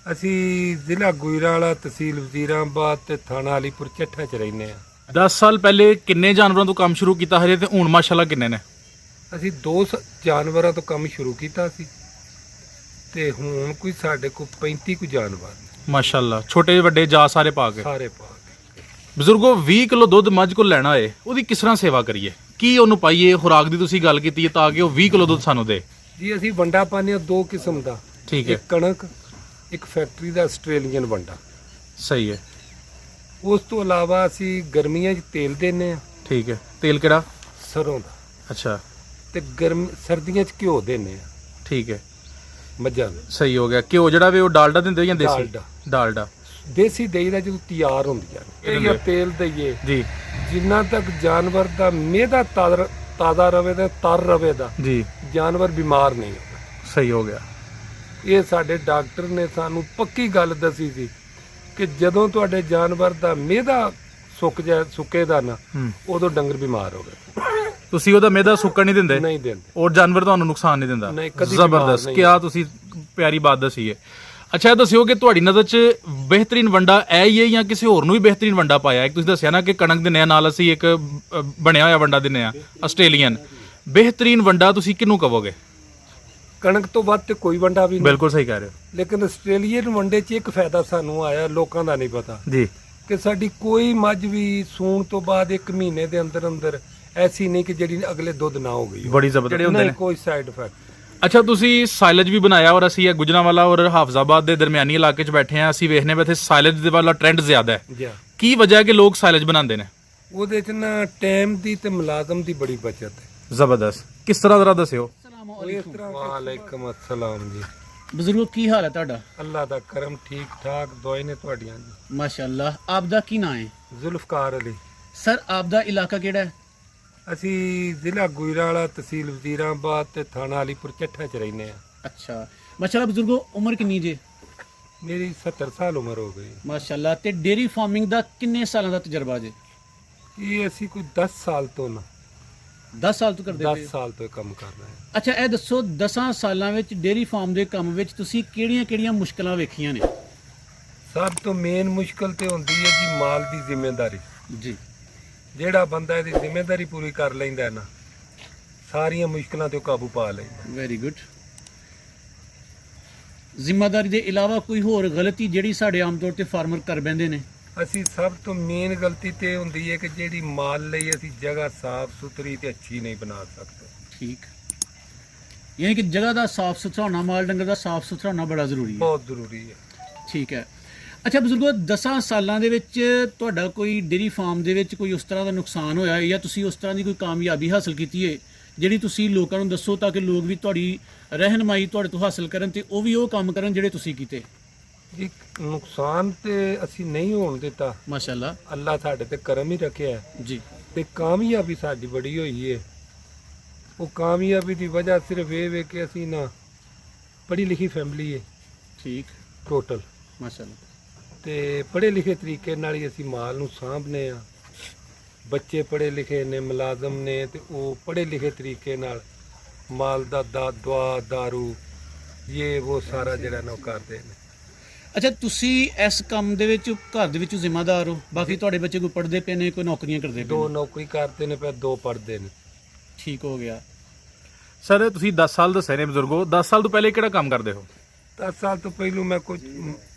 ਅਸੀਂ ਜ਼ਿਲ੍ਹਾ ਗੁਜਰਾਂਵਾਲਾ, ਤਹਿਸੀਲ ਵਜ਼ੀਰਾਬਾਦ ਤੇ ਥਾਣਾ ਅਲੀਪੁਰ ਚੱਠਾ ਚ ਰਹਿੰਦੇ ਆ। 10 ਸਾਲ ਪਹਿਲੇ ਕਿੰਨੇ ਜਾਨਵਰਾਂ ਤੋਂ ਕੰਮ ਸ਼ੁਰੂ ਕੀਤਾ ਹਜੇ, ਤੇ ਹੁਣ ਮਾਸ਼ਾਅੱਲਾ ਕਿੰਨੇ ਨੇ? ਅਸੀਂ ਜਾਨਵਰਾਂ ਤੋਂ ਕੰਮ ਸ਼ੁਰੂ ਕੀਤਾ ਸੀ ਤੇ ਹੁਣ ਕੋਈ ਸਾਡੇ ਕੋਲ 35 ਕੁ ਜਾਨਵਰ ਨੇ, ਮਾਸ਼ਾਅੱਲਾ ਛੋਟੇ ਵੱਡੇ ਜਾ ਸਾਰੇ ਪਾ ਕੇ। ਸਾਰੇ ਪਾ ਕੇ। ਬਜ਼ੁਰਗੋ 20 ਕਿਲੋ ਦੁੱਧ ਮੱਝ ਕੋਲ ਲੈਣਾ ਏ, ਉਹਦੀ ਕਿਸ ਤਰ੍ਹਾਂ ਸੇਵਾ ਕਰੀਏ? ਕੀ ਉਹਨੂੰ ਪਾਈਏ? ਖੁਰਾਕ ਦੀ ਤੁਸੀਂ ਗੱਲ ਕੀਤੀ ਹੈ ਤਾਂ ਕਿ ਉਹ 20 ਕਿਲੋ ਦੁੱਧ ਸਾਨੂੰ ਦੇ। ਜੀ ਅਸੀਂ ਵੰਡਾ ਪਾਉਂਦੇ ਹਾਂ 2 ਕਿਸਮ ਦਾ, ਠੀਕ ਹੈ, ਇੱਕ ਕਣਕ, ਇੱਕ ਫੈਕਟਰੀ ਦਾ ਆਸਟ੍ਰੇਲੀਅਨ ਵੰਡਾ। ਸਹੀ ਹੈ। ਉਸ ਤੋਂ ਇਲਾਵਾ ਅਸੀਂ ਗਰਮੀਆਂ 'ਚ ਤੇਲ ਦਿੰਦੇ ਆ। ਠੀਕ ਹੈ, ਤੇਲ ਕਿਹੜਾ? ਸਰੋਂ ਦਾ। ਅੱਛਾ, ਤੇ ਸਰਦੀਆਂ 'ਚ ਘਿਓ ਦਿੰਦੇ ਆ ਠੀਕ ਹੈ, ਮੱਝਾਂ ਨੂੰ। ਸਹੀ ਹੋ ਗਿਆ। ਘਿਓ ਜਿਹੜਾ ਵੇ ਉਹ ਡਾਲਡਾ ਦਿੰਦੇ ਜਾਂ ਦੇਸੀ? ਡਾਲਡਾ। ਡਾਲਡਾ ਦੇਸੀ ਦੇਈਦਾ ਜਦੋਂ ਤਿਆਰ ਹੁੰਦੀਆਂ ਨੇ। ਇਹ ਤੇਲ ਦਈਏ ਜੀ, ਜਿੰਨਾ ਤੱਕ ਜਾਨਵਰ ਦਾ ਮਿਹਦਾ ਤਾਜ਼ਾ ਰਵੇ ਤੇ ਤਰ ਰਵੇ ਦਾ ਜੀ, ਜਾਨਵਰ ਬਿਮਾਰ ਨਹੀਂ ਹੁੰਦਾ। ਸਹੀ ਹੋ ਗਿਆ। ਇਹ ਸਾਡੇ ਡਾਕਟਰ ਨੇ ਸਾਨੂੰ ਪੱਕੀ ਗੱਲ ਦੱਸੀ ਸੀ ਕਿ ਜਦੋਂ ਤੁਹਾਡੇ ਜਾਨਵਰ ਦਾ ਮਿਹਦਾ ਸੁੱਕੇ ਦਾ ਨਾ, ਉਦੋਂ ਡੰਗਰ ਬਿਮਾਰ ਹੋ ਗਏ। ਤੁਸੀਂ ਉਹਦਾ ਮਿਹਦਾ ਸੁੱਕਣ ਨਹੀਂ ਦਿੰਦੇ? ਨਹੀਂ ਦਿੰਦੇ। ਔਰ ਜਾਨਵਰ ਤੁਹਾਨੂੰ ਨੁਕਸਾਨ ਨਹੀਂ ਦਿੰਦਾ? ਨਹੀਂ, ਕਦੀ ਜ਼ਬਰਦਸਤ। ਕਿਆ ਤੁਸੀਂ ਪਿਆਰੀ ਬਾਤ ਦੱਸੀ ਹੈ। ਅੱਛਾ, ਇਹ ਦੱਸਿਓ ਕਿ ਤੁਹਾਡੀ ਨਜ਼ਰ 'ਚ ਬਿਹਤਰੀਨ ਵੰਡਾ ਇਹ ਹੀ ਹੈ ਜਾਂ ਕਿਸੇ ਹੋਰ ਨੂੰ ਵੀ ਬਿਹਤਰੀਨ ਵੰਡਾ ਪਾਇਆ? ਇੱਕ ਤੁਸੀਂ ਦੱਸਿਆ ਨਾ ਕਿ ਕਣਕ ਦਿੰਦੇ ਆ, ਨਾਲ ਅਸੀਂ ਇੱਕ ਬਣਿਆ ਹੋਇਆ ਵੰਡਾ ਦਿੰਦੇ ਆ ਆਸਟ੍ਰੇਲੀਅਨ। ਬਿਹਤਰੀਨ ਵੰਡਾ ਤੁਸੀਂ ਕਿਹਨੂੰ ਕਹੋਗੇ? ਕਣਕ ਤੋਂ ਵੱਧ ਤੇ ਕੋਈ ਵੰਡਾ ਵੀ ਨਹੀਂ। ਬਿਲਕੁਲ ਸਹੀ ਕਹਿ ਰਹੇ ਹੋ। ਲੇਕਿਨ ਆਸਟ੍ਰੇਲੀਅਨ ਵੰਡੇ 'ਚ ਇੱਕ ਫਾਇਦਾ ਸਾਨੂੰ ਆਇਆ, ਲੋਕਾਂ ਦਾ ਨਹੀਂ ਪਤਾ, ਜੀ, ਕਿ ਸਾਡੀ ਕੋਈ ਮੱਝ ਵੀ ਸੂਣ ਤੋਂ ਬਾਅਦ 1 ਮਹੀਨੇ ਦੇ ਅੰਦਰ ਅੰਦਰ ਐਸੀ ਨਹੀਂ ਕਿ ਜਿਹੜੀ ਅਗਲੇ ਦੁੱਧ ਨਾ ਹੋ ਗਈ। ਬੜੀ ਜ਼ਬਰਦਸਤ ਹੁੰਦੇ ਨੇ, ਕੋਈ ਸਾਈਡ ਇਫੈਕਟ। ਅੱਛਾ, ਤੁਸੀਂ ਸਾਇਲਜ ਵੀ ਬਣਾਇਆ ਔਰ ਅਸੀਂ ਇਹ ਗੁਜਰਾਂਵਾਲਾ ਔਰ ਹਾਫਜ਼ਾਬਾਦ ਦੇ ਦਰਮਿਆਨੀ ਇਲਾਕੇ 'ਚ ਬੈਠੇ ਆ। ਅਸੀਂ ਵੇਖਨੇ ਪਏ ਇੱਥੇ ਸਾਇਲਜ ਦੇ ਵਾਲਾ ਟ੍ਰੈਂਡ ਜ਼ਿਆਦਾ ਹੈ। ਜੀ। ਕੀ ਵਜ੍ਹਾ ਹੈ ਕਿ ਲੋਕ ਸਾਇਲਜ ਬਣਾਉਂਦੇ ਨੇ? ਉਹਦੇ 'ਚ ਨਾ ਟਾਈਮ ਦੀ ਤੇ ਮੁਲਾਜ਼ਮ ਦੀ ਬੜੀ ਬਚਤ ਹੈ। ਜ਼ਬਰਦਸਤ। ਕਿਸ ਤਰ੍ਹਾਂ ਜ਼ਰਾ ਦੱਸਿਓ। ਵਾਲੇਕਮ अस्सलाम ਜੀ। ਬਜ਼ੁਰਗੋ ਕੀ ਹਾਲ ਹੈ ਤੁਹਾਡਾ? ਅੱਲਾ ਦਾ ਕਰਮ, ਠੀਕ ਠਾਕ, ਦੁਆਈ ਨੇ ਤੁਹਾਡੀਆਂ ਜੀ। ਮਾਸ਼ਾਅੱਲਾ। ਆਪ ਦਾ ਕੀ ਨਾਂ ਹੈ? ਜ਼ੁਲਫਕਾਰ ਅਲੀ। ਸਰ ਆਪ ਦਾ ਇਲਾਕਾ ਕਿਹੜਾ ਹੈ? ਅਸੀਂ ਜ਼ਿਲ੍ਹਾ ਗੁਜਰਾਂਵਾਲਾ, ਤਹਿਸੀਲ ਵਜ਼ੀਰਾਬਾਦ ਤੇ ਥਾਣਾ ਅਲੀਪੁਰ ਚੱਠਾ ਚ ਰਹਿੰਦੇ ਆ। ਅੱਛਾ, ਮਾਸ਼ਾਅੱਲਾ। ਬਜ਼ੁਰਗੋ ਉਮਰ ਕਿੰਨੀ ਜੇ? ਮੇਰੀ 70 ਸਾਲ ਉਮਰ ਹੋ ਗਈ। ਮਾਸ਼ਾਅੱਲਾ। ਤੇ ਡੇਰੀ ਫਾਰਮਿੰਗ ਦਾ ਕਿੰਨੇ ਸਾਲਾਂ ਦਾ ਤਜਰਬਾ ਜੇ? ਇਹ ਅਸੀਂ ਕੋਈ 10 ਸਾਲ ਤੋਂ ਨਾ 10 ਸਾਲ ਤੋਂ ਕਰਦੇ 10 ਪਏ? ਸਾਲ ਤੋਂ ਇਹ ਕੰਮ ਕਰ ਰਹੇ ਹਾਂ। ਅੱਛਾ, ਇਹ ਦੱਸੋ 10 ਸਾਲਾਂ ਵਿੱਚ ਡੇਰੀ ਫਾਰਮ ਦੇ ਕੰਮ ਵਿੱਚ ਤੁਸੀਂ ਕਿਹੜੀਆਂ-ਕਿਹੜੀਆਂ ਮੁਸ਼ਕਲਾਂ ਵੇਖੀਆਂ ਨੇ? ਸਭ ਤੋਂ ਮੇਨ ਮੁਸ਼ਕਲ ਤੇ ਹੁੰਦੀ ਹੈ ਜੀ ਮਾਲ ਦੀ ਜ਼ਿੰਮੇਵਾਰੀ। ਜੀ। ਜਿਹੜਾ ਬੰਦਾ ਇਹਦੀ ਜ਼ਿੰਮੇਵਾਰੀ ਪੂਰੀ ਕਰ ਲੈਂਦਾ ਨਾ, ਸਾਰੀਆਂ ਮੁਸ਼ਕਲਾਂ ਤੇ ਕਾਬੂ ਪਾ ਲੈਂਦਾ। Very good. ਜ਼ਿੰਮੇਵਾਰੀ ਦੇ ਇਲਾਵਾ ਕੋਈ ਹੋਰ ਗਲਤੀ ਜਿਹੜੀ ਸਾਡੇ ਆਮ ਤੌਰ ਤੇ ਫਾਰਮਰ ਕਰ ਬੈਂਦੇ ਨੇ? ਅਸੀਂ ਸਭ ਤੋਂ ਮੇਨ ਗਲਤੀ ਤੇ ਹੁੰਦੀ ਹੈ ਕਿ ਜਿਹੜੀ ਮਾਲ ਲਈ ਅਸੀਂ ਜਗ੍ਹਾ ਸਾਫ਼ ਸੁਥਰੀ ਤੇ ਅੱਛੀ ਨਹੀਂ ਬਣਾ ਸਕਦੇ। ਠੀਕ। ਯਾਨੀ ਕਿ ਜਗ੍ਹਾ ਦਾ ਸਾਫ਼ ਸੁਥਰਾ ਹੋਣਾ, ਮਾਲ ਡੰਗਰ ਦਾ ਸਾਫ਼ ਸੁਥਰਾ ਹੋਣਾ ਬੜਾ ਜ਼ਰੂਰੀ ਹੈ। ਬਹੁਤ ਜ਼ਰੂਰੀ ਹੈ। ਠੀਕ ਹੈ। ਅੱਛਾ ਬਜ਼ੁਰਗੋ, 10 ਸਾਲਾਂ ਦੇ ਵਿੱਚ ਤੁਹਾਡਾ ਕੋਈ ਡੇਰੀ ਫਾਰਮ ਦੇ ਵਿੱਚ ਕੋਈ ਉਸ ਤਰ੍ਹਾਂ ਦਾ ਨੁਕਸਾਨ ਹੋਇਆ ਹੈ ਜਾਂ ਤੁਸੀਂ ਉਸ ਤਰ੍ਹਾਂ ਦੀ ਕੋਈ ਕਾਮਯਾਬੀ ਹਾਸਲ ਕੀਤੀ ਹੈ ਜਿਹੜੀ ਤੁਸੀਂ ਲੋਕਾਂ ਨੂੰ ਦੱਸੋ ਤਾਂ ਕਿ ਲੋਕ ਵੀ ਤੁਹਾਡੀ ਰਹਿਨਮਾਈ ਤੁਹਾਡੇ ਤੋਂ ਹਾਸਲ ਕਰਨ ਤੇ ਉਹ ਵੀ ਉਹ ਕੰਮ ਕਰਨ ਜਿਹੜੇ ਤੁਸੀਂ ਕੀਤੇ? ਜੀ, ਨੁਕਸਾਨ ਤੇ ਅਸੀਂ ਨਹੀਂ ਹੋਣ ਦਿੱਤਾ। ਮਾਸ਼ਾਅੱਲਾ। ਅੱਲਾ ਸਾਡੇ ਤੇ ਕਰਮ ਹੀ ਰੱਖਿਆ ਹੈ। ਜੀ। ਤੇ ਕਾਮਯਾਬੀ ਸਾਡੀ ਬੜੀ ਹੋਈ ਹੈ। ਉਹ ਕਾਮਯਾਬੀ ਦੀ ਵਜ੍ਹਾ ਸਿਰਫ ਇਹ ਵੇ ਕਿ ਅਸੀਂ ਨਾ ਪੜ੍ਹੀ ਲਿਖੀ ਫੈਮਿਲੀ ਹੈ ਠੀਕ। ਟੋਟਲ। ਮਾਸ਼ਾਅੱਲਾ। ਤੇ ਪੜ੍ਹੇ ਲਿਖੇ ਤਰੀਕੇ ਨਾਲ ਹੀ ਅਸੀਂ ਮਾਲ ਨੂੰ ਸਾਂਭਨੇ ਆ। ਬੱਚੇ ਪੜ੍ਹੇ ਲਿਖੇ ਨੇ, ਮੁਲਾਜ਼ਮ ਨੇ, ਤੇ ਉਹ ਪੜ੍ਹੇ ਲਿਖੇ ਤਰੀਕੇ ਨਾਲ ਮਾਲ ਦਾ ਦਵਾ ਦਾਰੂ ਇਹ ਉਹ ਸਾਰਾ ਜਿਹੜਾ ਨਾ ਉਹ ਕਰਦੇ ਨੇ। ਅੱਛਾ, ਤੁਸੀਂ ਇਸ ਕੰਮ ਦੇ ਵਿੱਚ ਘਰ ਦੇ ਵਿੱਚ ਜ਼ਿੰਮੇਦਾਰ ਹੋ? ਬਾਕੀ ਤੁਹਾਡੇ ਬੱਚੇ ਕੋਈ ਪੜ੍ਹਦੇ ਪਏ ਨੇ, ਕੋਈ ਨੌਕਰੀਆਂ ਕਰਦੇ ਪਏ 2 ਨੇ? ਨੌਕਰੀ ਕਰਦੇ ਨੇ ਪਏ, 2 ਪੜ੍ਹਦੇ ਨੇ। ਠੀਕ ਹੋ ਗਿਆ। ਸਰ ਤੁਸੀਂ 10 ਸਾਲ ਦੱਸੇ ਨੇ ਬਜ਼ੁਰਗੋ, 10 ਸਾਲ ਤੋਂ ਪਹਿਲੇ ਕਿਹੜਾ ਕੰਮ ਕਰਦੇ ਹੋ? 10 ਸਾਲ ਤੋਂ ਪਹਿਲੋਂ ਮੈਂ ਕੁਝ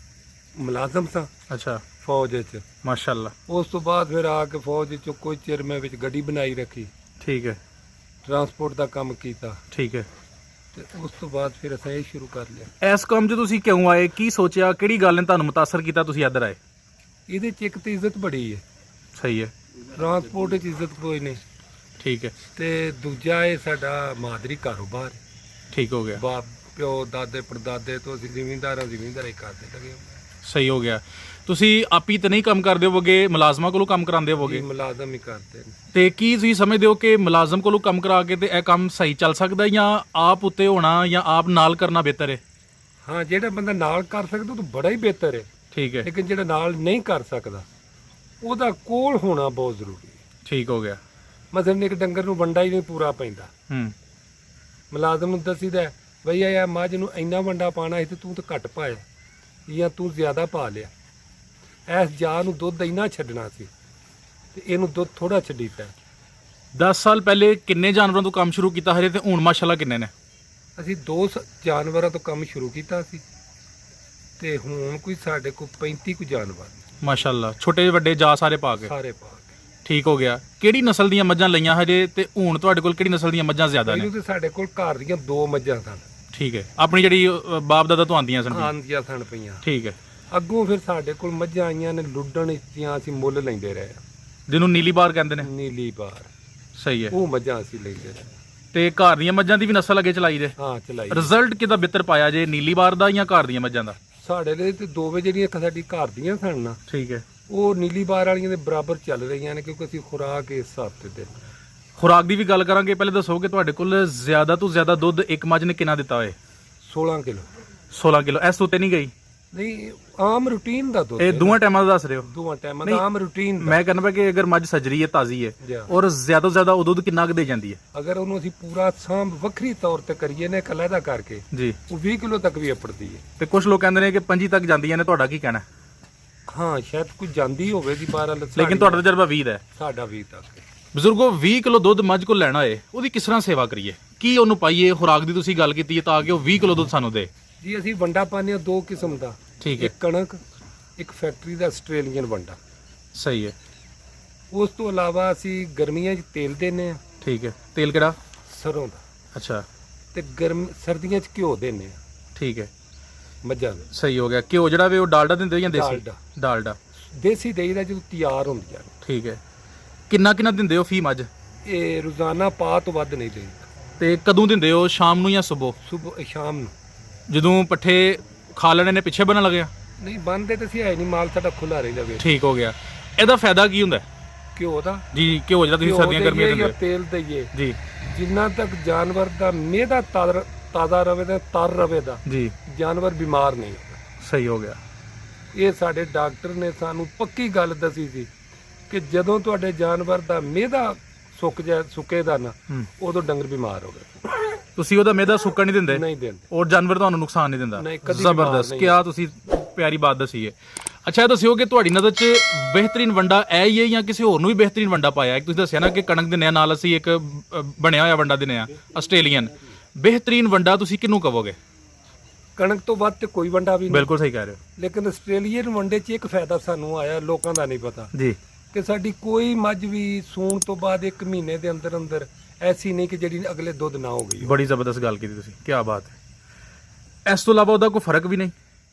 ਮੁਲਾਜ਼ਮ ਸਾਂ ਅੱਛਾ, ਫੌਜ ਵਿੱਚ। ਮਾਸ਼ਾਅੱਲਾ। ਉਸ ਤੋਂ ਬਾਅਦ ਫਿਰ ਆ ਕੇ ਫੌਜ ਵਿੱਚੋਂ ਕੁਝ ਚਿਰ ਮੈਂ ਵਿੱਚ ਗੱਡੀ ਬਣਾਈ ਰੱਖੀ, ਠੀਕ ਹੈ, ਟਰਾਂਸਪੋਰਟ ਦਾ ਕੰਮ ਕੀਤਾ। ਠੀਕ ਹੈ। ਤੇ ਉਸ ਤੋਂ ਬਾਅਦ ਫਿਰ ਅਸੀਂ ਇਹ ਸ਼ੁਰੂ ਕਰ ਲਿਆ। ਇਸ ਕੰਮ 'ਚ ਤੁਸੀਂ ਕਿਉਂ ਆਏ? ਕੀ ਸੋਚਿਆ? ਕਿਹੜੀ ਗੱਲ ਨੇ ਤੁਹਾਨੂੰ ਮੁਤਾਸਰ ਕੀਤਾ ਤੁਸੀਂ ਇੱਧਰ ਆਏ? ਇਹਦੇ 'ਚ ਇੱਕ ਤਾਂ ਇੱਜ਼ਤ ਬੜੀ ਹੈ। ਸਹੀ ਹੈ। ਟਰਾਂਸਪੋਰਟ ਵਿੱਚ ਇੱਜ਼ਤ ਕੋਈ ਨਹੀਂ। ਠੀਕ ਹੈ। ਤੇ ਦੂਜਾ ਇਹ ਸਾਡਾ ਮਾਦਰੀ ਕਾਰੋਬਾਰ ਹੈ। ਠੀਕ ਹੋ ਗਿਆ। ਬਾਪ ਪਿਓ ਦਾਦੇ ਪੜਦਾਦੇ ਤੋਂ ਅਸੀਂ ਜ਼ਿਮੀਂਦਾਰੀ ਕਰਦੇ ਲੱਗੇ। ਸਹੀ ਹੋ ਗਿਆ। ਤੁਸੀਂ ਆਪੀ ਤਾਂ ਨਹੀਂ ਕੰਮ ਕਰਦੇ ਹੋਵੋਗੇ, ਮੁਲਾਜ਼ਮਾਂ ਕੋਲੋਂ ਕੰਮ ਕਰਾਉਂਦੇ ਹੋਵੋਗੇ? ਮੁਲਾਜ਼ਮ ਹੀ ਕਰਦੇ ਨੇ। ਤੇ ਕੀ ਤੁਸੀਂ ਸਮਝਦੇ ਹੋ ਕਿ ਮੁਲਾਜ਼ਮ ਕੋਲੋਂ ਕੰਮ ਕਰਾ ਕੇ ਤੇ ਇਹ ਕੰਮ ਸਹੀ ਚੱਲ ਸਕਦਾ ਜਾਂ ਆਪ ਉੱਤੇ ਹੋਣਾ ਜਾਂ ਆਪ ਨਾਲ ਕਰਨਾ ਬਿਹਤਰ ਹੈ? ਹਾਂ, ਜਿਹੜਾ ਬੰਦਾ ਨਾਲ ਕਰ ਸਕਦਾ ਉਹ ਤਾਂ ਬੜਾ ਹੀ ਬਿਹਤਰ ਹੈ। ਠੀਕ ਹੈ। ਲੇਕਿਨ ਜਿਹੜਾ ਨਾਲ ਨਹੀਂ ਕਰ ਸਕਦਾ ਉਹਦਾ ਕੋਲ ਹੋਣਾ ਬਹੁਤ ਜ਼ਰੂਰੀ ਹੈ। ਠੀਕ ਹੋ ਗਿਆ। ਮਤਲਬ ਇੱਕ ਡੰਗਰ ਨੂੰ ਵੰਡਾ ਹੀ ਨਹੀਂ ਪੂਰਾ ਪੈਂਦਾ। ਮੁਲਾਜ਼ਮ ਨੂੰ ਦੱਸੀਦਾ ਬਈ ਇਹ ਮੱਝ ਨੂੰ ਇੰਨਾ ਵੰਡਾ ਪਾਣਾ ਸੀ ਤੇ ਤੂੰ ਤਾਂ ਘੱਟ ਪਾਇਆ। ਜਾਂ ਤੂੰ ਜ਼ਿਆਦਾ ਪਾ ਲਿਆ। ਇਸ ਜਾ ਨੂੰ ਦੁੱਧ ਇੰਨਾ ਛੱਡਣਾ ਸੀ ਤੇ ਇਹਨੂੰ ਦੁੱਧ ਥੋੜਾ ਛੱਡੀ ਪਿਆ। 10 ਸਾਲ ਪਹਿਲੇ ਕਿੰਨੇ ਜਾਨਵਰਾਂ ਤੋਂ ਕੰਮ ਸ਼ੁਰੂ ਕੀਤਾ ਹਜੇ, ਤੇ ਹੁਣ ਮਾਸ਼ਾਅੱਲਾ ਕਿੰਨੇ ਨੇ? ਅਸੀਂ 2 ਜਾਨਵਰਾਂ ਤੋਂ ਕੰਮ ਸ਼ੁਰੂ ਕੀਤਾ ਸੀ ਤੇ ਹੁਣ ਕੋਈ ਸਾਡੇ ਕੋਲ 35 ਕੁ ਜਾਨਵਰ ਨੇ, ਮਾਸ਼ਾਅੱਲਾ ਛੋਟੇ ਵੱਡੇ ਜਾ ਸਾਰੇ ਪਾ ਕੇ। ਸਾਰੇ ਪਾ ਕੇ। ਠੀਕ ਹੋ ਗਿਆ। ਕਿਹੜੀ ਨਸਲ ਦੀਆਂ ਮੱਝਾਂ ਲਈਆਂ ਹਜੇ, ਤੇ ਹੁਣ ਤੁਹਾਡੇ ਕੋਲ ਕਿਹੜੀ ਨਸਲ ਦੀਆਂ ਮੱਝਾਂ ਜ਼ਿਆਦਾ ਨੇ? ਪਹਿਲਾਂ ਤੇ ਸਾਡੇ ਕੋਲ ਘਰ ਦੀਆਂ 2 ਮੱਝਾਂ ਸਨ, ਠੀਕ ਹੈ, ਆਪਣੀ ਜਿਹੜੀ ਬਾਪ ਦਾਦਾ ਤੋਂ ਆਉਂਦੀਆਂ ਸਨ। ਆਂਦੀਆਂ ਸਨ ਪਈਆਂ। ਠੀਕ ਹੈ। ਅੱਗੋਂ ਫਿਰ ਸਾਡੇ ਕੋਲ ਮੱਝਾਂ ਆਈਆਂ ਨੇ ਲੁੱਡਣ ਦੀਆਂ, ਅਸੀਂ ਮੁੱਲ ਲੈਂਦੇ ਰਹੇ। ਜਿਹਨੂੰ ਨੀਲੀ ਬਾਰ ਕਹਿੰਦੇ ਨੇ। ਨੀਲੀ ਬਾਰ, ਸਹੀ ਹੈ। ਉਹ ਮੱਝਾਂ ਅਸੀਂ ਲੈਂਦੇ ਰਹੇ। ਤੇ ਘਰ ਦੀਆਂ ਮੱਝਾਂ ਦੀ ਵੀ ਨਸਲ ਅੱਗੇ ਚਲਾਈ ਜੇ? ਹਾਂ ਚਲਾਈ। ਰਿਜ਼ਲਟ ਕਿਹਦਾ ਬਿਹਤਰ ਪਾਇਆ ਜੇ, ਨੀਲੀ ਬਾਰ ਦਾ ਜਾਂ ਘਰ ਦੀਆਂ ਮੱਝਾਂ ਦਾ? ਸਾਡੇ ਲਈ ਤੇ 2 ਵਜੇ ਜਿਹੜੀਆਂ ਇੱਕ ਸਾਡੀ ਘਰ ਦੀਆਂ ਸਨ ਨਾ, ਠੀਕ ਹੈ। ਉਹ ਨੀਲੀ ਬਾਰ ਵਾਲੀਆਂ ਦੇ ਬਰਾਬਰ ਚੱਲ ਰਹੀਆਂ ਨੇ, ਕਿਉਂਕਿ ਅਸੀਂ ਖੁਰਾਕ ਇਸ ਹਿਸਾਬ ਤੇ ਦੇ। ਖੁਰਾਕ ਦੀ ਵੀ ਗੱਲ ਕਰਾਂਗੇ, ਪਹਿਲੇ ਦੱਸੋ ਕਿ ਤੁਹਾਡੇ ਕੋਲ ਜ਼ਿਆਦਾ ਤੋਂ ਜ਼ਿਆਦਾ ਦੁੱਧ ਇੱਕ ਮੱਝ ਨੇ ਕਿੰਨਾ ਦਿੱਤਾ ਹੋਏ? 16 ਕਿਲੋ। 16 ਕਿਲੋ। ਇਸ ਤੋਂ ਉੱਤੇ ਨਹੀਂ ਗਈ? ਨਹੀਂ, ਆਮ ਰੂਟੀਨ ਦਾ ਦੁੱਧ ਇਹ ਦੋਵਾਂ ਟਾਈਮਾਂ ਦਾ ਦੱਸ ਰਹੇ ਹੋ? ਦੋਵਾਂ ਟਾਈਮਾਂ ਦਾ ਆਮ ਰੂਟੀਨ ਦਾ। ਮੈਂ ਕਹਿੰਦਾ ਪਿਆ ਕਿ ਅਗਰ ਮੱਝ ਸਜਰੀ ਹੈ, ਤਾਜ਼ੀ ਹੈ, ਜੀ। ਔਰ ਜ਼ਿਆਦਾ ਤੋਂ ਜ਼ਿਆਦਾ ਉਹ ਦੁੱਧ ਕਿੰਨਾ ਕੁ ਦੇ ਜਾਂਦੀ ਹੈ? ਅਗਰ ਉਹਨੂੰ ਅਸੀਂ ਪੂਰਾ ਸਾਂਭ ਵੱਖਰੀ ਤੌਰ ਤੇ ਕਰੀਏ ਨਾ, ਇਕੱਲਾ ਕਰਕੇ, ਜੀ। ਉਹ 20 ਕਿਲੋ ਤੱਕ ਵੀ ਅਪੜਦੀ ਹੈ। ਤੇ ਕੁਝ ਲੋਕ ਕਹਿੰਦੇ ਨੇ ਕਿ 25 ਤੱਕ ਜਾਂਦੀਆਂ ਨੇ, ਤੁਹਾਡਾ ਕੀ ਕਹਿਣਾ? ਹਾਂ ਸ਼ਾਇਦ ਕੋਈ ਜਾਂਦੀ ਹੋਵੇ ਦੀ 12 ਲੇਕਿਨ ਤੁਹਾਡਾ ਤਜਰਬਾ 20 ਦਾ ਹੈ। ਸਾਡਾ 20 ਤੱਕ। ਬਜ਼ੁਰਗੋ 20 ਕਿਲੋ ਦੁੱਧ ਮੱਝ ਕੋਲ ਲੈਣਾ ਹੋਏ, ਉਹਦੀ ਕਿਸ ਤਰ੍ਹਾਂ ਸੇਵਾ ਕਰੀਏ? ਕੀ ਉਹਨੂੰ ਪਾਈਏ? ਖੁਰਾਕ ਦੀ ਤੁਸੀਂ ਗੱਲ ਕੀਤੀ ਹੈ ਤਾਂ ਕਿ ਉਹ 20 ਕਿਲੋ ਦੁੱਧ ਸਾਨੂੰ ਦੇ। ਜੀ ਅਸੀਂ ਵੰਡਾ ਪਾਉਂਦੇ ਹਾਂ 2 ਕਿਸਮ ਦਾ। ਠੀਕ ਹੈ। ਇੱਕ ਕਣਕ, ਇੱਕ ਫੈਕਟਰੀ ਦਾ ਆਸਟ੍ਰੇਲੀਅਨ ਵੰਡਾ। ਸਹੀ ਹੈ। ਉਸ ਤੋਂ ਇਲਾਵਾ ਅਸੀਂ ਗਰਮੀਆਂ 'ਚ ਤੇਲ ਦਿੰਦੇ ਹਾਂ। ਠੀਕ ਹੈ। ਤੇਲ ਕਿਹੜਾ? ਸਰੋਂ ਦਾ। ਅੱਛਾ। ਤੇ ਸਰਦੀਆਂ 'ਚ ਘਿਓ ਦਿੰਦੇ ਹਾਂ ਠੀਕ ਹੈ। ਮੱਝਾਂ ਨੂੰ। ਸਹੀ ਹੋ ਗਿਆ। ਘਿਓ ਜਿਹੜਾ ਵੇ ਉਹ ਡਾਲਡਾ ਦਿੰਦੇ ਜਾਂ ਦੇਸੀ? ਡਾਲਡਾ। ਡਾਲਡਾ। ਦੇਸੀ ਦਹੀਂ ਦਾ ਜਦੋਂ ਤਿਆਰ ਹੁੰਦੀਆਂ ਨੇ। ਠੀਕ ਹੈ। ਕਿੰਨਾ ਕਿੰਨਾ ਦਿੰਦੇ ਹੋ ਫੀ ਮੱਝ? ਇਹ ਰੋਜ਼ਾਨਾ ਪਾ ਤੋਂ ਵੱਧ ਨਹੀਂ ਦੇਈਦਾ। ਤੇ ਕਦੋਂ ਦਿੰਦੇ ਹੋ, ਸ਼ਾਮ ਨੂੰ ਜਾਂ ਸਵੇਰ? ਸਵੇਰ ਸ਼ਾਮ ਨੂੰ। ਜਦੋਂ ਪੱਠੇ ਖਾ ਲੈਣੇ ਨੇ ਪਿੱਛੇ ਬਣਨ ਲੱਗਿਆ? ਨਹੀਂ ਬੰਨਦੇ ਤੇ ਅਸੀਂ ਹੈ ਨਹੀਂ, ਮਾਲ ਸਾਡਾ ਖੁੱਲਾ ਰਹਿੰਦਾ ਵੇ। ਠੀਕ ਹੋ ਗਿਆ। ਇਹਦਾ ਫਾਇਦਾ ਕੀ ਹੁੰਦਾ? ਘਿਓ ਦਾ। ਜੀ ਘਿਓ ਜਿਹੜਾ ਤੁਸੀਂ ਸਰਦੀਆਂ ਗਰਮੀਆਂ ਦਿੰਦੇ ਜਾਂ ਹੋ? ਤੇਲ ਦਈਏ ਜੀ। ਜਿੰਨਾ ਤੱਕ ਜਾਨਵਰ ਦਾ ਮਿਹਦਾ ਤਾਜ਼ਾ ਰਵੇ ਤੇ ਤਰ ਰਵੇ ਦਾ, ਜੀ। ਜਾਨਵਰ ਬਿਮਾਰ ਨਹੀਂ ਹੁੰਦਾ। ਸਹੀ ਹੋ ਗਿਆ। ਇਹ ਸਾਡੇ ਡਾਕਟਰ ਨੇ ਸਾਨੂੰ ਪੱਕੀ ਗੱਲ ਦੱਸੀ ਸੀ ਕਿ ਜਦੋਂ ਤੁਹਾਡੇ ਜਾਨਵਰ ਦਾ ਮਿਹਦਾ ਸੁੱਕੇ ਦਾ ਨਾ, ਉਦੋਂ ਡੰਗਰ ਬਿਮਾਰ ਹੋ ਗਏ। ਤੁਸੀਂ ਉਹਦਾ ਮਿਹਦਾ ਸੁੱਕਣ ਨਹੀਂ ਦਿੰਦੇ? ਨਹੀਂ ਦਿੰਦੇ। ਔਰ ਜਾਨਵਰ ਤੁਹਾਨੂੰ ਨੁਕਸਾਨ ਨਹੀਂ ਦਿੰਦਾ? ਨਹੀਂ, ਕਦੀ ਜ਼ਬਰਦਸਤ। ਕਿਆ ਤੁਸੀਂ ਪਿਆਰੀ ਬਾਤ ਦਸੀ ਹੈ। ਅੱਛਾ ਇਹ ਦੱਸਿਓ ਕਿ ਤੁਹਾਡੀ ਨਜ਼ਰ 'ਚ ਬਿਹਤਰੀਨ ਵੰਡਾ ਇਹ ਹੀ ਹੈ ਜਾਂ ਕਿਸੇ ਹੋਰ ਨੂੰ ਵੀ ਬਿਹਤਰੀਨ ਵੰਡਾ ਪਾਇਆ? ਇੱਕ ਤੁਸੀਂ ਦੱਸਿਆ ਨਾ ਕਿ ਕਣਕ ਦਿੰਦੇ ਆ, ਨਾਲ ਅਸੀਂ ਇੱਕ ਬਣਿਆ ਹੋਇਆ ਵੰਡਾ ਦਿੰਦੇ ਆ ਆਸਟ੍ਰੇਲੀਅਨ। ਬਿਹਤਰੀਨ ਵੰਡਾ ਤੁਸੀਂ ਕਿਹਨੂੰ ਕਹੋਗੇ? ਕਣਕ ਤੋਂ ਵੱਧ ਤੇ ਕੋਈ ਵੰਡਾ ਵੀ ਨਹੀਂ। ਬਿਲਕੁਲ ਸਹੀ ਕਹਿ ਰਹੇ ਹੋ। ਲੇਕਿਨ ਆਸਟ੍ਰੇਲੀਅਨ ਵੰਡੇ 'ਚ ਇੱਕ ਫਾਇਦਾ ਸਾਨੂੰ ਆਇਆ, ਲੋਕਾਂ ਦਾ ਨਹੀਂ ਪਤਾ, ਜੀ। ਕਿ ਸਾਡੀ ਕੋਈ ਮੱਝ ਵੀ ਸੂਣ ਤੋਂ ਬਾਅਦ 1 ਮਹੀਨੇ ਦੇ ਅੰਦਰ ਅੰਦਰ ਐਸੀ ਨਹੀਂ ਕਿ ਜਿਹੜੀ ਅਗਲੇ ਦੁੱਧ ਨਾ ਹੋ ਗਈ। ਬੜੀ ਜ਼ਬਰਦਸਤ ਗੱਲ ਕੀਤੀ ਤੁਸੀਂ, ਕੀ ਬਾਤ ਹੈ। ਇਸ ਤੋਂ ਇਲਾਵਾ ਉਹਦਾ ਕੋਈ ਫਰਕ ਵੀ ਨਹੀਂ,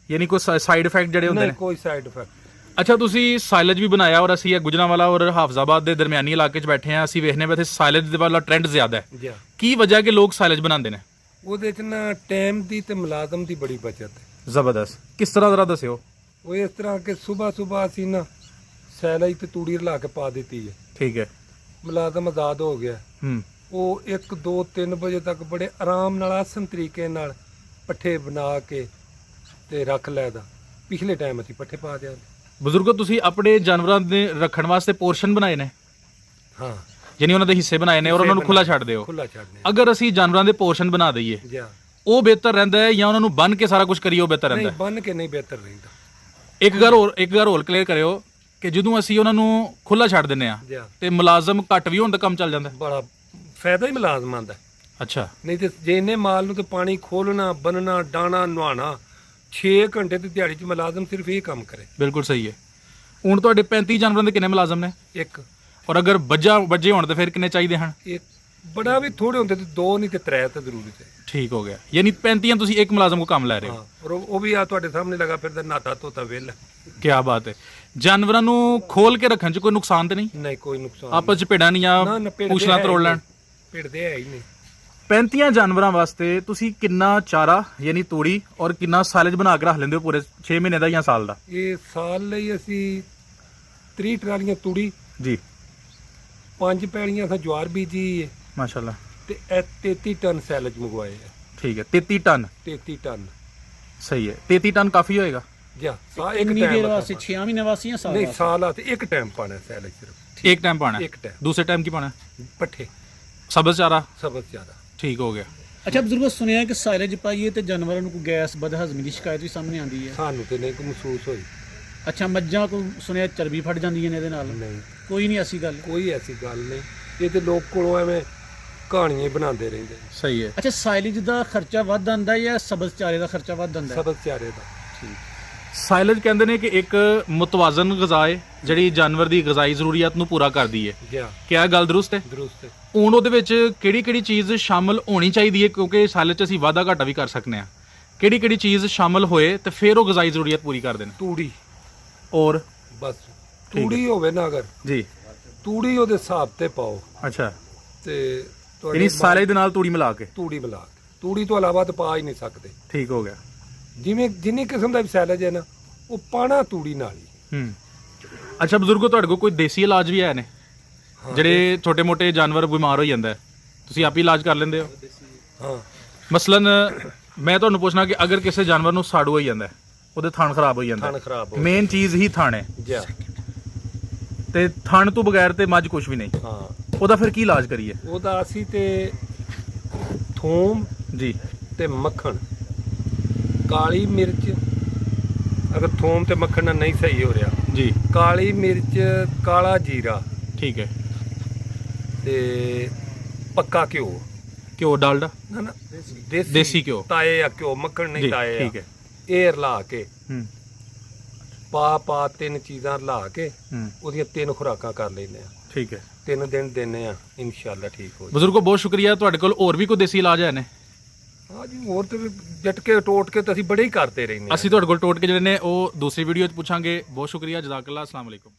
ਯਾਨੀ ਕੋਈ ਸਾਈਡ ਇਫੈਕਟ ਜਿਹੜੇ ਹੁੰਦੇ ਨਹੀਂ, ਨੇ? ਕੋਈ ਸਾਈਡ ਇਫੈਕਟ। ਅੱਛਾ ਤੁਸੀਂ ਸਾਇਲਜ ਵੀ ਬਣਾਇਆ, ਔਰ ਅਸੀਂ ਇਹ ਗੁਜਰਾਂਵਾਲਾ ਔਰ ਹਾਫਜ਼ਾਬਾਦ ਦੇ ਦਰਮਿਆਨੀ ਇਲਾਕੇ 'ਚ ਬੈਠੇ ਹਾਂ। ਅਸੀਂ ਵੇਖਨੇ ਪਏ ਇੱਥੇ ਸਾਇਲਜ ਦੇ ਵਾਲਾ ਟ੍ਰੈਂਡ ਜ਼ਿਆਦਾ ਹੈ। ਜੀ। ਕੀ ਵਜ੍ਹਾ ਕਿ ਲੋਕ ਸਾਇਲਜ ਬਣਾਉਂਦੇ ਨੇ? ਉਹਦੇ 'ਚ ਨਾ ਟਾਈਮ ਦੀ ਤੇ ਮੁਲਾਜ਼ਮ ਦੀ ਬੜੀ ਬਚਤ ਹੈ। ਜ਼ਬਰਦਸਤ। ਕਿਸ ਤਰ੍ਹਾਂ ਜ਼ਰਾ ਦੱਸਿਓ। ਉਹ ਇਸ ਤਰ੍ਹਾਂ ਕਿ ਸਵੇਰ ਅਸੀਂ ਨਾ ਸੈਲਜ ਤੇ ਤੂੜੀ ਰਲਾ ਕੇ ਪਾ ਦਿੱਤੀ ਹੈ। ਠੀਕ ਹੈ। ਮੁਲਾਜ਼ਮ ਆਜ਼ਾਦ ਹੋ ਗਿਆ। ਉਹ 1 2 3 ਵਜੇ ਤੱਕ ਬੜੇ ਆਰਾਮ ਨਾਲ ਆਸਨ ਤਰੀਕੇ ਨਾਲ ਪੱਠੇ ਬਣਾ ਕੇ ਤੇ ਰੱਖ ਲੈਦਾ। ਪਿਛਲੇ ਟਾਈਮ ਅਸੀਂ ਪੱਠੇ ਪਾ ਦਿਆ। ਬਜ਼ੁਰਗੋ ਤੁਸੀਂ ਆਪਣੇ ਜਾਨਵਰਾਂ ਦੇ ਰੱਖਣ ਵਾਸਤੇ ਪੋਰਸ਼ਨ ਬਣਾਏ ਨੇ? ਹਾਂ। ਯਾਨੀ ਉਹਨਾਂ ਦੇ ਹਿੱਸੇ ਬਣਾਏ ਨੇ ਔਰ ਉਹਨਾਂ ਨੂੰ ਖੁੱਲਾ ਛੱਡ ਦਿਓ? ਖੁੱਲਾ ਛੱਡਨੇ। ਅਗਰ ਅਸੀਂ ਜਾਨਵਰਾਂ ਦੇ ਪੋਰਸ਼ਨ ਬਣਾ ਦਈਏ ਜੀ, ਉਹ ਬਿਹਤਰ ਰਹਿੰਦਾ ਹੈ ਜਾਂ ਉਹਨਾਂ ਨੂੰ ਬੰਨ ਕੇ ਸਾਰਾ ਕੁਝ ਕਰੀਏ ਉਹ ਬਿਹਤਰ ਰਹਿੰਦਾ ਨਹੀਂ, ਹੈ? ਬੰਨ ਕੇ ਨਹੀਂ ਬਿਹਤਰ ਰਹਿੰਦਾ। ਇੱਕ ਗੱਲ ਹੋਰ ਕਲੀਅਰ ਕਰਿਓ ਕਿ ਜਦੋਂ ਅਸੀਂ ਉਹਨਾਂ ਨੂੰ ਖੁੱਲਾ ਛੱਡ ਦਿੰਨੇ ਆ ਜੀ, ਤੇ ਮੁਲਾਜ਼ਮ ਘੱਟ ਵੀ ਹੋਣ ਦਾ ਕੰਮ ਚੱਲ ਜਾਂਦਾ? ਬੜਾ ਫਾਇਦਾ ਹੀ ਮੁਲਾਜ਼ਮਾਂ ਦਾ। ਅੱਛਾ। ਨਹੀਂ ਤੇ ਜੇ ਇਹਨੇ ਮਾਲ ਨੂੰ ਤੇ ਪਾਣੀ ਖੋਲਣਾ, ਬੰਨਣਾ, ਡਾਣਾ, ਨਵਾਣਾ 6 ਘੰਟੇ ਦੀ ਦਿਹਾੜੀ 'ਚ ਮੁਲਾਜ਼ਮ ਸਿਰਫ ਇਹ ਕੰਮ ਕਰੇ। ਬਿਲਕੁਲ ਸਹੀ ਹੈ। ਹੁਣ ਤੁਹਾਡੇ 35 ਜਾਨਵਰਾਂ ਦੇ ਕਿੰਨੇ ਮੁਲਾਜ਼ਮ ਨੇ? ਇੱਕ। ਔਰ ਅਗਰ ਵੱਜੇ ਹੋਣ ਤੇ ਫਿਰ ਕਿੰਨੇ ਚਾਹੀਦੇ ਹਨ? ਇੱਕ ਬੜਾ ਵੀ ਥੋੜੇ ਹੁੰਦੇ ਤੇ 2 ਨਹੀਂ ਤੇ 3 ਤਾਂ ਜ਼ਰੂਰੀ ਤੇ। ਠੀਕ ਹੋ ਗਿਆ। ਯਾਨੀ 35 ਤੁਸੀਂ ਇੱਕ ਮੁਲਾਜ਼ਮ ਕੋ ਕੰਮ ਲੈ ਰਹੇ ਹੋ? ਹਾਂ, ਔਰ ਉਹ ਵੀ ਆ ਤੁਹਾਡੇ ਸਾਹਮਣੇ ਲਗਾ ਫਿਰਦਾ, ਨਾਤਾ ਤੋਤਾ ਵਿਹਲਾ। ਕੀ ਬਾਤ ਹੈ। ਜਾਨਵਰਾਂ ਨੂੰ ਖੋਲ ਕੇ ਰੱਖਣ 'ਚ ਕੋਈ ਨੁਕਸਾਨ ਤੇ ਨਹੀਂ? ਨਹੀਂ, ਕੋਈ ਨੁਕਸਾਨ ਆਪਸ 'ਚ ਭੇਡਾਂ ਨਹੀਂ ਆ ਪੂਛਲਾਂ ਤਰੋੜ ਲੈਣ? ਭਿੜਦੇ ਹੈ ਹੀ ਨਹੀਂ। 35 ਜਾਨਵਰਾਂ ਵਾਸਤੇ ਤੁਸੀਂ ਕਿੰਨਾ ਚਾਰਾ ਯਾਨੀ ਤੂੜੀ ਔਰ ਕਿੰਨਾ ਸਾਇਲਜ ਬਣਾ ਕੇ ਰੱਖ ਲੈਂਦੇ ਹੋ ਪੂਰੇ 6 ਮਹੀਨੇ ਦਾ ਜਾਂ ਸਾਲ ਦਾ? ਇਹ ਸਾਲ ਲਈ ਅਸੀਂ 30 ਟਰਾਲੀਆਂ ਤੂੜੀ ਜੀ। 5 ਪੈਲੀਆਂ ਅਸੀਂ ਜਵਾਰ ਬੀਜੀ ਹੈ ਮਾਸ਼ਾਅੱਲਾ। ਤੇ ਇਹ 33 ਟਨ ਸੈਲਜ ਮੰਗਵਾਏ ਆ। ਠੀਕ ਹੈ। 33 ਟਨ? 33 ਟਨ। ਸਹੀ ਹੈ। 33 ਟਨ ਕਾਫੀ ਹੋਏਗਾ। ਜਾ ਇੱਕ ਟਾਈਮ ਵਾਸਤੇ 6 ਮਹੀਨੇ ਵਾਸਤੇ ਜਾਂ ਸਾਲ? ਨਹੀਂ, ਸਾਲ ਆ ਤੇ ਇੱਕ ਟਾਈਮ ਪਾਣਾ ਸੈਲਜ ਸਿਰਫ। ਇੱਕ ਟਾਈਮ ਪਾਣਾ? ਇੱਕ ਟਾਈਮ। ਦੂਸਰੇ ਟਾਈਮ ਕੀ ਪਾਣਾ? ਪੱਠੇ ਸਬਜ਼ ਚਾਰਾ? ਸਬਜ਼ ਜ਼ਿਆਦਾ। ਠੀਕ ਹੋ ਗਿਆ। ਅੱਛਾ ਬਜ਼ੁਰਗੋ, ਸੁਣਿਆ ਕਿ ਸਾਇਲੇਜ ਪਾਈਏ ਤੇ ਜਾਨਵਰਾਂ ਨੂੰ ਕੋਈ ਗੈਸ ਬਦਹਜ਼ਮੀ ਦੀ ਸ਼ਿਕਾਇਤ ਵੀ ਸਾਹਮਣੇ ਆਉਂਦੀ ਹੈ। ਸਾਨੂੰ ਤੇ ਨਹੀਂ ਕੋਈ ਮਹਿਸੂਸ ਹੋਈ। ਅੱਛਾ, ਮੱਝਾਂ ਕੋ ਸੁਣਿਆ ਚਰਬੀ ਫਟ ਜਾਂਦੀਆਂ ਨੇ ਇਹਦੇ ਨਾਲ, ਨਹੀਂ, ਕੋਈ ਨਹੀਂ ਐਸੀ ਗੱਲ। ਕੋਈ ਐਸੀ ਗੱਲ ਨਹੀਂ। ਇਹ ਤੇ ਲੋਕ ਕੋਲੋਂ ਐਵੇਂ ਕਹਾਣੀਆਂ ਹੀ ਬਣਾਉਂਦੇ ਰਹਿੰਦੇ। ਸਹੀ ਹੈ। ਅੱਛਾ, ਸਾਇਲੇਜ ਦਾ ਖਰਚਾ ਵੱਧ ਆਉਂਦਾ ਜਾਂ ਸਬਜ਼ ਚਾਰੇ ਦਾ ਖਰਚਾ ਵੱਧ ਆਉਂਦਾ? ਸਬਜ਼ ਚਾਰੇ ਦਾ। ਸਾਇਲੇਜ ਕਹਿੰਦੇ ਨੇ ਕਿ ਇੱਕ ਮੁਤਵਾਜ਼ਨ ਗ਼ਜ਼ਾ ਹੈ ਜਿਹੜੀ ਜਾਨਵਰ ਦੀ ਗ਼ਜ਼ਾਈ ਜ਼ਰੂਰੀਅਤ ਨੂੰ ਪੂਰਾ ਕਰਦੀ ਹੈ। ਗਿਆ ਕਿਆ ਗੱਲ ਦਰੁਸਤ ਹੈ? ਦਰੁਸਤ ਹੈ। ਹੁਣ ਉਹਦੇ ਵਿੱਚ ਕਿਹੜੀ ਕਿਹੜੀ ਚੀਜ਼ ਸ਼ਾਮਲ ਹੋਣੀ ਚਾਹੀਦੀ ਹੈ, ਕਿਉਂਕਿ ਸਾਇਲੇਜ 'ਚ ਅਸੀਂ ਵਾਧਾ ਘਾਟਾ ਵੀ ਕਰ ਸਕਨੇ ਆ। ਕਿਹੜੀ ਕਿਹੜੀ ਚੀਜ਼ ਸ਼ਾਮਲ ਹੋਏ ਤੇ ਫਿਰ ਉਹ ਗ਼ਜ਼ਾਈ ਜ਼ਰੂਰੀਅਤ ਪੂਰੀ ਕਰ ਦੇਣ? ਤੂੜੀ, ਔਰ ਬਸ ਤੂੜੀ ਹੋਵੇ ਨਾ, ਅਗਰ ਜੀ ਤੂੜੀ ਉਹਦੇ ਹਿਸਾਬ ਤੇ ਪਾਓ ਅੱਛਾ, ਤੇ ਯਾਨੀ ਸਾਇਲੇਜ ਦੇ ਨਾਲ ਤੂੜੀ ਮਿਲਾ ਕੇ? ਤੂੜੀ ਮਿਲਾ ਕੇ, ਤੂੜੀ ਤੋਂ ਇਲਾਵਾ ਤਾਂ ਪਾ ਹੀ ਨਹੀਂ ਸਕਦੇ। ਠੀਕ ਹੋ ਗਿਆ। ਜਿਵੇਂ ਜਿੰਨੀ ਕਿਸਮ ਦਾ ਵੀ ਸਾਇਲੇਜ ਹੈ ਨਾ, ਉਹ ਪਾਣਾ ਤੂੜੀ ਨਾਲ ਹੀ। ਅੱਛਾ ਬਜ਼ੁਰਗੋ, ਤੁਹਾਡੇ ਕੋਲ ਕੋਈ ਦੇਸੀ ਇਲਾਜ ਵੀ ਹੈ ਨੇ ਜਿਹੜੇ ਛੋਟੇ ਮੋਟੇ ਜਾਨਵਰ ਬਿਮਾਰ ਹੋ ਜਾਂਦਾ ਹੈ, ਤੁਸੀਂ ਆਪ ਹੀ ਇਲਾਜ ਕਰ ਲੈਂਦੇ ਹੋ? ਹਾਂ। ਮਸਲਨ ਮੈਂ ਤੁਹਾਨੂੰ ਪੁੱਛਣਾ ਕਿ ਅਗਰ ਕਿਸੇ ਜਾਨਵਰ ਨੂੰ ਸਾੜੂ ਹੋਈ ਜਾਂਦਾ ਹੈ, ਉਹਦੇ ਥਣ ਖਰਾਬ ਹੋਈ ਜਾਂਦਾ ਥਣ ਖਰਾਬ ਹੋ ਮੇਨ ਚੀਜ਼ ਹੀ ਥਣ ਹੈ ਗਿਆ। ਤੇ ਥਣ ਤੋਂ ਬਗੈਰ ਤੇ ਮੱਝ ਕੁਝ ਵੀ ਨਹੀਂ। ਹਾਂ, ਉਹਦਾ ਫਿਰ ਕੀ ਇਲਾਜ ਕਰੀਏ? ਉਹਦਾ ਅਸੀਂ ਤੇ ਥੂਮ ਜੀ ਤੇ ਮੱਖਣ, ਕਾਲੀ ਮਿਰਚ, ਅਗਰ ਥੂਮ ਤੇ ਮੱਖਣ ਨਾਲ ਨਹੀਂ ਸਹੀ ਹੋ ਰਿਹਾ, ਜੀ ਕਾਲੀ ਮਿਰਚ, ਕਾਲਾ ਜੀਰਾ ਠੀਕ ਹੈ। ਤੇ ਪੱਕਾ ਘਿਓ, ਘਿਓ ਡਾਲਡਾ? ਨਾ ਨਾ ਦੇਸੀ ਘਿਓ। ਤਾਏ ਆ ਘਿਓ, ਮੱਖਣ ਨਹੀਂ ਜੀ ਤਾਏ ਆ। ਠੀਕ ਹੈ। ਇਹ ਰਲਾ ਕੇ ਹੂੰ ਪਾ ਤਿੰਨ ਚੀਜ਼ਾਂ ਰਲਾ ਕੇ ਹੂੰ ਉਹਦੀਆਂ ਤਿੰਨ ਖੁਰਾਕਾਂ ਕਰ ਲੈਂਦੇ ਆ। ਠੀਕ ਹੈ। 3 ਦਿਨ ਦਿੰਨੇ ਆ, ਇਨਸ਼ਾਅੱਲਾ ਠੀਕ ਹੋ ਜਾਏ। ਬਜ਼ੁਰਗੋ ਬਹੁਤ ਸ਼ੁਕਰੀਆ। ਤੁਹਾਡੇ ਕੋਲ ਹੋਰ ਵੀ ਕੋਈ ਦੇਸੀ ਇਲਾਜ ਹੈ ਨੇ? ਹਾਂ ਜੀ, ਹੋਰ ਤੇ ਜਟਕੇ ਟੋਟ ਕੇ ਤਾਂ ਅਸੀਂ ਬੜੇ ਹੀ ਕਰਦੇ ਰਹਿੰਦੇ ਹਾਂ। ਅਸੀਂ ਤੁਹਾਡੇ ਕੋਲ ਟੋਟ ਕੇ ਜਿਹੜੇ ਨੇ ਉਹ ਦੂਸਰੀ ਵੀਡੀਓ 'ਚ ਪੁੱਛਾਂਗੇ। ਬਹੁਤ ਸ਼ੁਕਰੀਆ, ਜਜ਼ਾਕੱਲਾ, ਅਸਲਾਮ ਅਲੈਕੁਮ।